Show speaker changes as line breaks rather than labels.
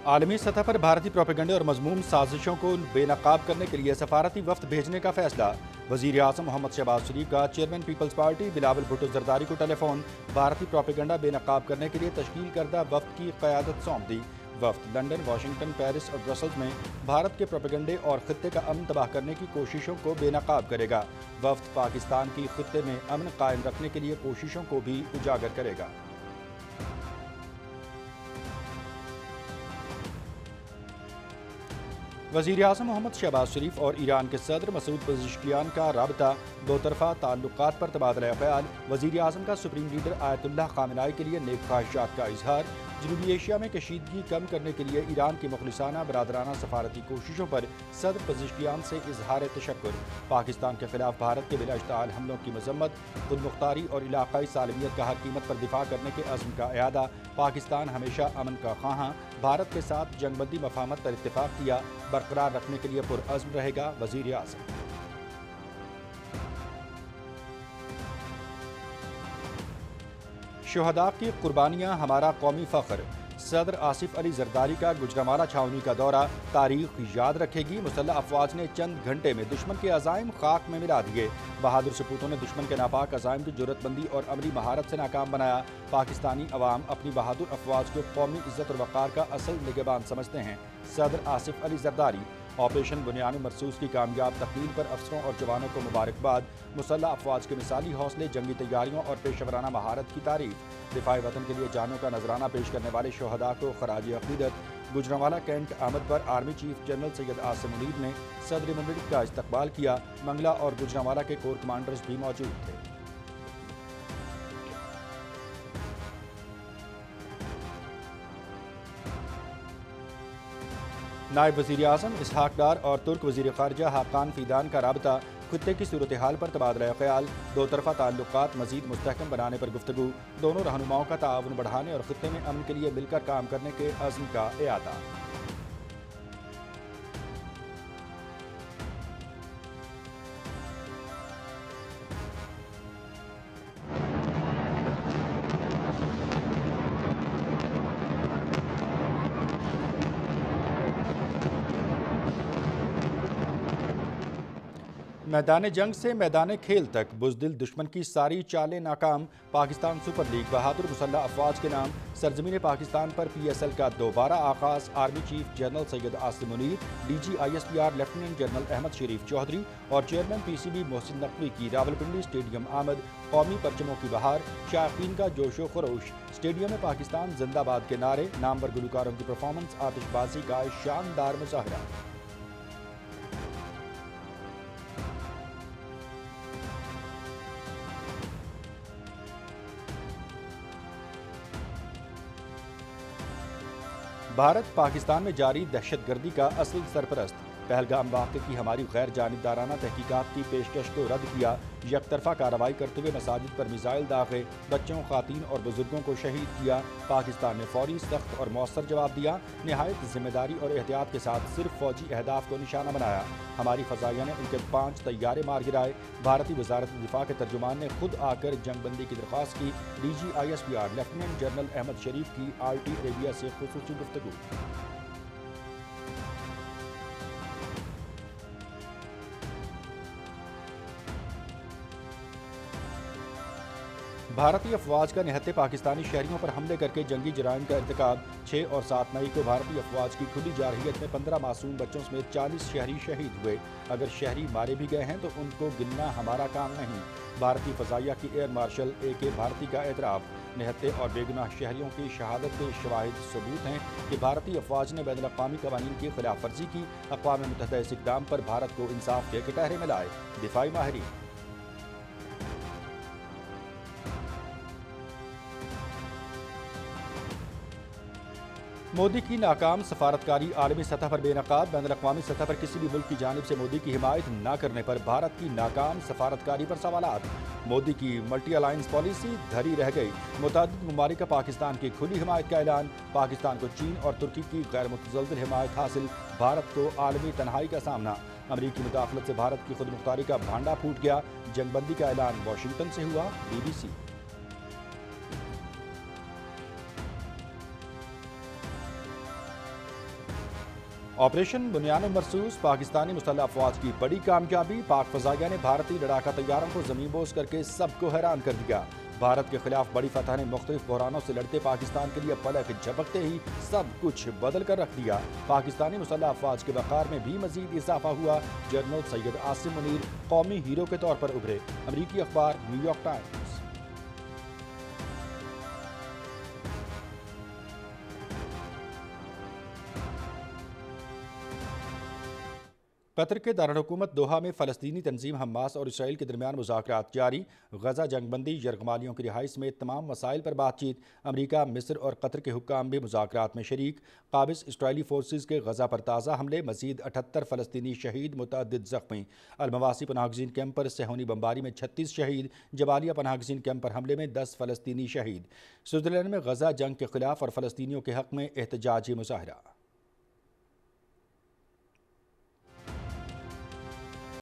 عالمی سطح پر بھارتی پروپیگنڈے اور مذموم سازشوں کو بے نقاب کرنے کے لیے سفارتی وفد بھیجنے کا فیصلہ۔ وزیر اعظم محمد شہباز شریف کا چیئرمین پیپلز پارٹی بلاول بھٹو زرداری کو ٹیلی فون۔ بھارتی پروپیگنڈا بے نقاب کرنے کے لیے تشکیل کردہ وفد کی قیادت سونپ دی۔ وفد لندن، واشنگٹن، پیرس اور برسلز میں بھارت کے پروپیگنڈے اور خطے کا امن تباہ کرنے کی کوششوں کو بے نقاب کرے گا۔ وفد پاکستان کی خطے میں امن قائم رکھنے کے لیے کوششوں کو بھی اجاگر کرے گا۔ وزیر اعظم محمد شہباز شریف اور ایران کے صدر مسعود پزشکیان کا رابطہ دو طرفہ تعلقات پر تبادلہ خیال۔ وزیر اعظم کا سپریم لیڈر آیت اللہ خامنہئی کے لیے نیک خواہشات کا اظہار۔ جنوبی ایشیا میں کشیدگی کم کرنے کے لیے ایران کی مخلصانہ برادرانہ سفارتی کوششوں پر صدر پزشکیان سے اظہار تشکر۔ پاکستان کے خلاف بھارت کے بلا اشتعال حملوں کی مذمت۔ خود مختاری اور علاقائی سالمیت کا ہر قیمت پر دفاع کرنے کے عزم کا اعادہ۔ پاکستان ہمیشہ امن کا خواہاں، بھارت کے ساتھ جنگ بندی مفاہمت پر اتفاق کیا برقرار رکھنے کے لیے پرعزم رہے گا وزیر اعظم۔ شہداء کی قربانیاں ہمارا قومی فخر۔ صدر آصف علی زرداری کا گوجرانوالہ چھاؤنی کا دورہ تاریخ یاد رکھے گی۔ مسلح افواج نے چند گھنٹے میں دشمن کے عزائم خاک میں ملا دیے۔ بہادر سپوتوں نے دشمن کے ناپاک عزائم کی جرأت مندی اور عملی مہارت سے ناکام بنایا۔ پاکستانی عوام اپنی بہادر افواج کو قومی عزت اور وقار کا اصل نگہبان سمجھتے ہیں۔ صدر آصف علی زرداری۔ آپریشن بنیان مرصوص کی کامیاب تکمیل پر افسروں اور جوانوں کو مبارکباد۔ مسلح افواج کے مثالی حوصلے، جنگی تیاریوں اور پیشہ ورانہ مہارت کی تعریف۔ دفاع وطن کے لیے جانوں کا نذرانہ پیش کرنے والے شہداء کو خراج عقیدت۔ گوجرانوالہ کینٹ آمد پر army chief general Syed Asim Munir نے صدر مملکت کا استقبال کیا۔ منگلا اور گوجرانوالہ کے کور کمانڈرز بھی موجود تھے۔ نائب وزیر اعظم اسحاق ڈار اور ترک وزیر خارجہ حاقان فیدان کا رابطہ، خطے کی صورتحال پر تبادلہ خیال۔ دو طرفہ تعلقات مزید مستحکم بنانے پر گفتگو۔ دونوں رہنماؤں کا تعاون بڑھانے اور خطے میں امن کے لیے مل کر کام کرنے کے عزم کا اعادہ۔ میدان جنگ سے میدان کھیل تک بزدل دشمن کی ساری چالیں ناکام۔ پاکستان سپر لیگ بہادر مسلح افواج کے نام۔ سرزمین پاکستان پر پی ایس ایل کا دوبارہ آغاز۔ Army chief general Syed Asim Munir, D G I S P R lieutenant general Ahmed Sharif Chaudhry اور chairman P C B Mohsin Naqvi کی راولپنڈی اسٹیڈیم آمد۔ قومی پرچموں کی بہار، شائقین کا جوش و خروش۔ اسٹیڈیم میں پاکستان زندہ باد کے نعرے، نامور گلوکاروں کی پرفارمنس، آتش بازی کا شاندار مظاہرہ۔ بھارت پاکستان میں جاری دہشت گردی کا اصل سرپرست۔ پہلگام واقعے کی ہماری غیر جانبدارانہ تحقیقات کی پیشکش کو رد کیا۔ یک طرفہ کارروائی کرتے ہوئے مساجد پر میزائل داغے، بچوں، خواتین اور بزرگوں کو شہید کیا۔ پاکستان نے فوری، سخت اور مؤثر جواب دیا۔ نہایت ذمہ داری اور احتیاط کے ساتھ صرف فوجی اہداف کو نشانہ بنایا۔ ہماری فضائیہ نے ان کے 5 طیارے مار گرائے۔ بھارتی وزارت دفاع کے ترجمان نے خود آ کر جنگ بندی کی درخواست کی۔ D G I S P R lieutenant general Ahmed Sharif کی آر ٹی عربیہ سے خصوصی گفتگو۔ بھارتی افواج کا نہتے پاکستانی شہریوں پر حملے کر کے جنگی جرائم کا ارتکاب۔ 6 اور 7 مئی کو بھارتی افواج کی کھلی جارحیت میں 15 معصوم بچوں سمیت 40 شہری شہید ہوئے۔ اگر شہری مارے بھی گئے ہیں تو ان کو گننا ہمارا کام نہیں۔ بھارتی فضائیہ کی ایئر مارشل اے کے بھارتی کا اعتراف۔ نہتے اور بے گناہ شہریوں کی شہادت کے شواہد ثبوت ہیں کہ بھارتی افواج نے بین الاقوامی قوانین کی خلاف ورزی کی۔ اقوام متحدہ اس اقدام پر بھارت کو انصاف کے کٹہرے میں لائے۔ دفاعی ماہرین۔ مودی کی ناکام سفارتکاری عالمی سطح پر بے نقاب۔ بین الاقوامی سطح پر کسی بھی ملک کی جانب سے مودی کی حمایت نہ کرنے پر بھارت کی ناکام سفارتکاری پر سوالات۔ مودی کی ملٹی الائنس پالیسی دھری رہ گئی۔ متعدد ممالک کا پاکستان کی کھلی حمایت کا اعلان۔ پاکستان کو چین اور ترکی کی غیر متزلزل حمایت حاصل۔ بھارت کو عالمی تنہائی کا سامنا۔ امریکی مداخلت سے بھارت کی خود مختاری کا بھانڈا پھوٹ گیا۔ جنگ بندی کا اعلان واشنگٹن سے ہوا۔ Be B C. آپریشن بنیان مرصوص پاکستانی مسلح افواج کی بڑی کامیابی، پاک فضائیہ نے بھارتی لڑاکا طیاروں کو زمین بوس کر کے سب کو حیران کر دیا۔ بھارت کے خلاف بڑی فتح نے مختلف بحرانوں سے لڑتے پاکستان کے لیے پلک جھپکتے ہی سب کچھ بدل کر رکھ دیا۔ پاکستانی مسلح افواج کے وقار میں بھی مزید اضافہ ہوا۔ جنرل سید عاصم منیر قومی ہیرو کے طور پر ابھرے۔ امریکی اخبار نیو یارک ٹائمز۔ قطر کے دارالحکومت دوحہ میں فلسطینی تنظیم حماس اور اسرائیل کے درمیان مذاکرات جاری۔ غزہ جنگ بندی، یرغمالیوں کی رہائی سمیت تمام مسائل پر بات چیت۔ امریکہ، مصر اور قطر کے حکام بھی مذاکرات میں شریک۔ قابض اسرائیلی فورسز کے غزہ پر تازہ حملے، مزید 78 فلسطینی شہید، متعدد زخمی۔ المواسی پناہ گزین کیمپ پر صہیونی بمباری میں 36 شہید۔ جبالیہ پناہ گزین کیمپ پر حملے میں 10 فلسطینی شہید۔ سوئٹزرلینڈ میں غزہ جنگ کے خلاف اور فلسطینیوں کے حق میں احتجاجی مظاہرہ۔